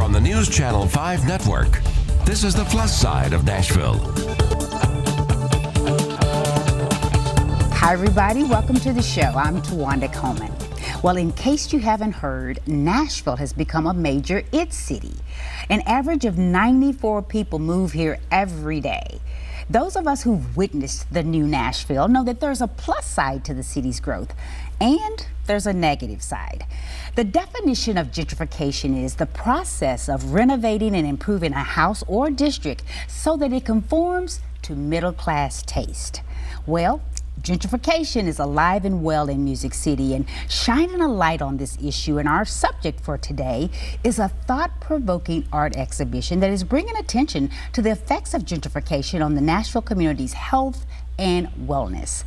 From the News Channel 5 network, this is the plus side of Nashville. Hi everybody, welcome to the show. I'm Tawanda Coleman. Well, in case you haven't heard, Nashville has become a major IT city. An average of 94 people move here every day. Those of us who've witnessed the new Nashville know that there's a plus side to the city's growth, and there's a negative side. The definition of gentrification is the process of renovating and improving a house or district so that it conforms to middle-class taste. Well, gentrification is alive and well in Music City, and shining a light on this issue, and our subject for today is a thought-provoking art exhibition that is bringing attention to the effects of gentrification on the Nashville community's health and wellness.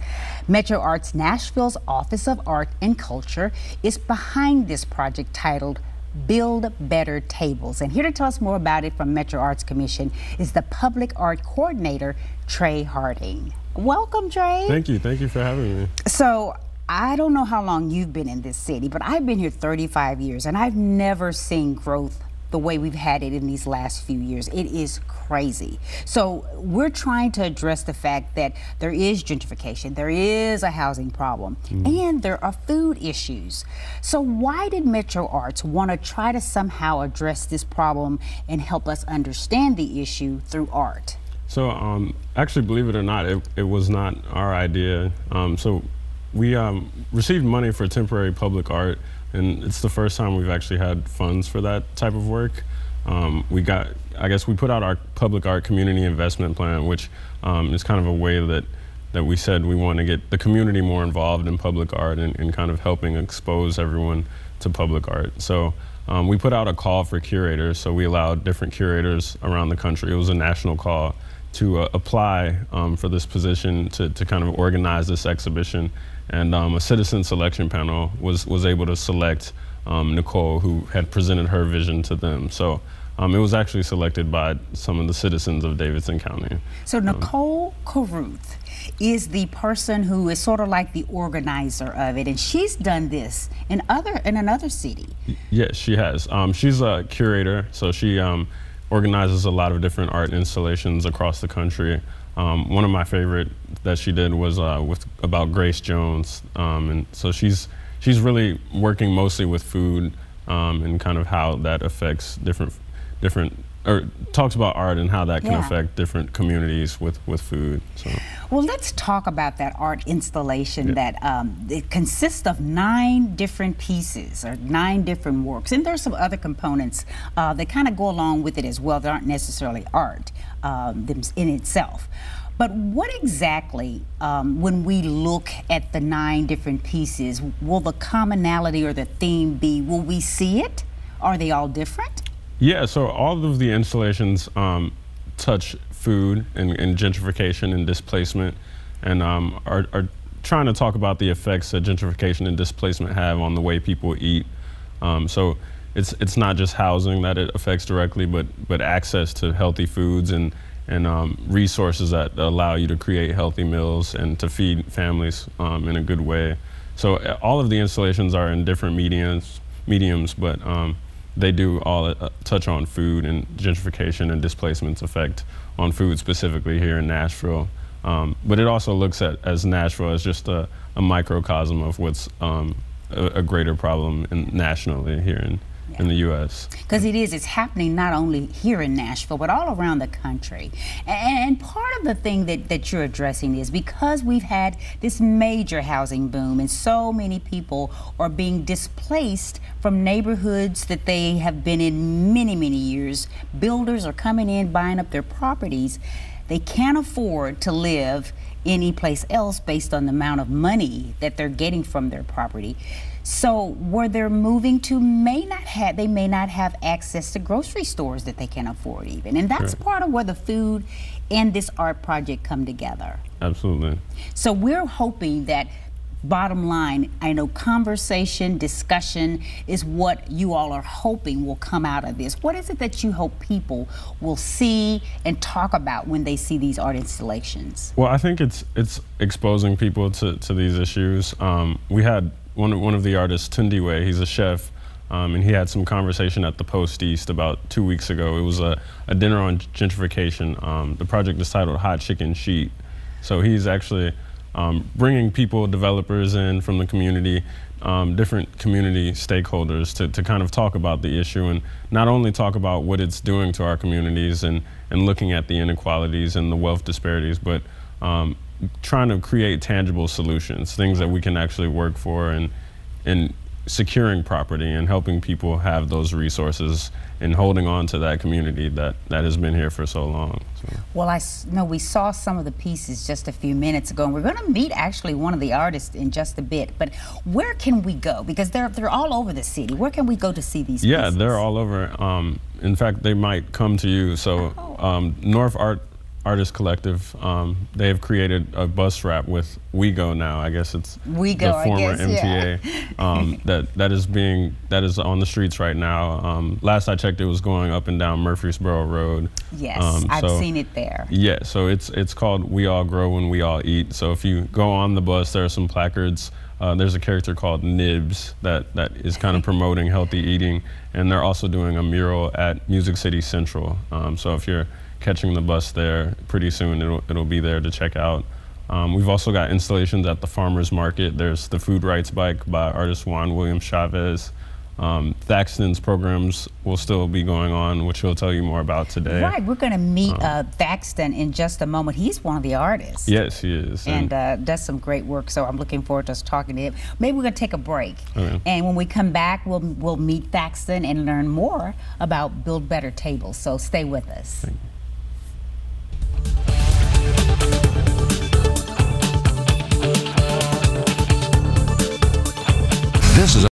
Metro Arts Nashville's Office of Art and Culture is behind this project titled Build Better Tables. And here to tell us more about it from Metro Arts Commission is the Public Art Coordinator, Tre Harding. Welcome, Tre. Thank you for having me. So, I don't know how long you've been in this city, but I've been here 35 years and I've never seen growth the way we've had it in these last few years. It is crazy. So we're trying to address the fact that there is gentrification, there is a housing problem, and there are food issues. So why did Metro Arts want to try to somehow address this problem and help us understand the issue through art? So actually, believe it or not, it was not our idea. So we received money for temporary public art, and it's the first time we've actually had funds for that type of work. We put out our public art community investment plan, which is kind of a way that we said we want to get the community more involved in public art and kind of helping expose everyone to public art. So we put out a call for curators, so we allowed different curators around the country. It was a national call to apply for this position to kind of organize this exhibition. And a citizen selection panel was able to select Nicole, who had presented her vision to them. So it was actually selected by some of the citizens of Davidson County. So Nicole Carruth is the person who is sort of like the organizer of it, and she's done this in another city. Yes, she has. She's a curator, so she organizes a lot of different art installations across the country. One of my favorite that she did was about Grace Jones, and so she's really working mostly with food and kind of how that affects or talks about art and how that can affect different communities with food. So. Well, let's talk about that art installation that it consists of 9 different pieces or 9 different works, and there's some other components that kind of go along with it as well that aren't necessarily art in itself. But what exactly, when we look at the 9 different pieces, will the commonality or the theme be, will we see it? Are they all different? Yeah, so all of the installations touch food and gentrification and displacement, and are trying to talk about the effects that gentrification and displacement have on the way people eat. So it's not just housing that it affects directly, but access to healthy foods and resources that allow you to create healthy meals and to feed families in a good way. So all of the installations are in different mediums, but they do all touch on food and gentrification and displacement's effect on food specifically here in Nashville. But it also looks as Nashville as just a microcosm of what's a greater problem nationally here in the U.S. Because it's happening not only here in Nashville, but all around the country. And part of the thing that you're addressing is because we've had this major housing boom and so many people are being displaced from neighborhoods that they have been in many, many years. Builders are coming in, buying up their properties. They can't afford to live any place else based on the amount of money that they're getting from their property. So where they're moving to they may not have access to grocery stores that they can afford even. And that's part of where the food and this art project come together. Absolutely. So we're hoping that, bottom line, I know conversation, discussion is what you all are hoping will come out of this. What is it that you hope people will see and talk about when they see these art installations? Well, I think it's exposing people to these issues. We had one of the artists, Tundiwe, he's a chef, And he had some conversation at the Post East about 2 weeks ago. It was a dinner on gentrification. The project is titled Hot Chicken Sheet. So he's actually bringing people, developers in from the community, different community stakeholders to kind of talk about the issue, and not only talk about what it's doing to our communities and looking at the inequalities and the wealth disparities, but trying to create tangible solutions, things that we can actually work for, and securing property and helping people have those resources and holding on to that community that has been here for so long. So. Well, I know we saw some of the pieces just a few minutes ago, and we're going to meet actually one of the artists in just a bit. But where can we go? Because they're all over the city. Where can we go to see these pieces? Yeah, they're all over. In fact, they might come to you. So North Artist Collective, they have created a bus wrap with We Go now. I guess it's the former MTA that is on the streets right now. Last I checked, it was going up and down Murfreesboro Road. Yes, I've seen it there. Yeah, so it's called We All Grow When We All Eat. So if you go on the bus, there are some placards. There's a character called Nibs that is kind of promoting healthy eating, and they're also doing a mural at Music City Central. So if you're catching the bus there, pretty soon it'll be there to check out. We've also got installations at the Farmers Market. There's the Food Rights Bike by artist Juan William Chavez. Thaxton's programs will still be going on, which he'll tell you more about today. Right, we're going to meet Thaxton in just a moment. He's one of the artists. Yes, he is. And does some great work, so I'm looking forward to us talking to him. Maybe we're going to take a break. Okay. And when we come back, we'll meet Thaxton and learn more about Build Better Tables. So stay with us. Thank you. This is